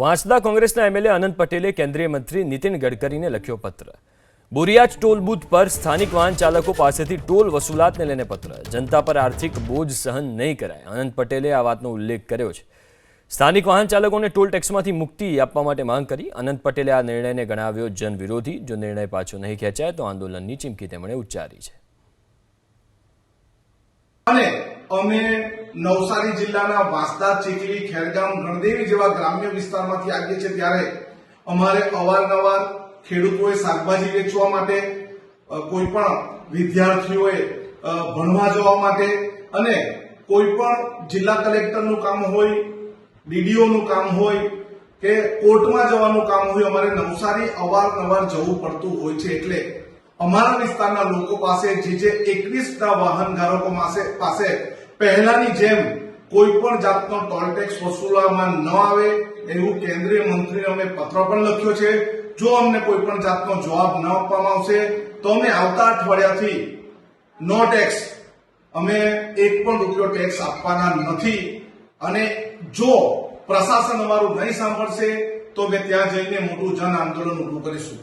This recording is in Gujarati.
વાંસદા કોંગ્રેસના એમએલએ અનંત પટેલે કેન્દ્રીય મંત્રી નીતિન ગડકરીને લખ્યો પત્ર। બોરિયાજ ટોલ બૂથ પર સ્થાનિક વાહન ચાલકો પાસેથી ટોલ વસૂલાતને લઈને પત્ર। જનતા પર આર્થિક બોજ સહન નહીં કરાય, અનંત પટેલે આ વાતનો ઉલ્લેખ કર્યો છે। સ્થાનિક વાહન ચાલકોને ટોલ ટેક્સમાંથી મુક્તિ આપવા માટે માંગ કરી। અનંત પટેલે આ નિર્ણયને ગણાવ્યો જનવિરોધી। જો નિર્ણય પાછો નહીં ખેંચાય તો આંદોલનની ચીમકી તેમણે ઉચ્ચારી છે। અમે નવસારી જિલ્લાના વાંસદા, ચીખલી, ખેરગામ, ગણદેવી જેવા ગ્રામ્ય વિસ્તારમાંથી આવીએ છીએ ત્યારે અમારે અવારનવાર ખેડૂતોએ શાકભાજી વેચવા માટે, કોઈ પણ વિદ્યાર્થીઓએ ભણવા જવા માટે અને કોઈ પણ જિલ્લા કલેક્ટરનું કામ હોય, ડીડીઓનું કામ હોય કે કોર્ટમાં જવાનું કામ હોય, અમારે નવસારી અવારનવાર જવું પડતું હોય છે। એટલે અમારા વિસ્તારના લોકો પાસે જે 21 વાહન ધારકો પાસે પહેલાની જેમ કોઈ પણ જાતનો ટોલ ટેક્સ વસૂલવામાં ન આવે એવું કેન્દ્રીય મંત્રીને અમે પત્ર પણ લખ્યો છે। જો અમને કોઈ પણ જાતનો જવાબ ન આપવામાં આવશે તો અમે આવતા અઠવાડિયાથી નો ટેક્સ, અમે એક પણ રૂપિયો ટેક્સ આપવાના નથી અને જો પ્રશાસન અમારું નહીં સાંભળશે તો અમે ત્યાં જઈને મોટું જન આંદોલન ઉભું કરીશું।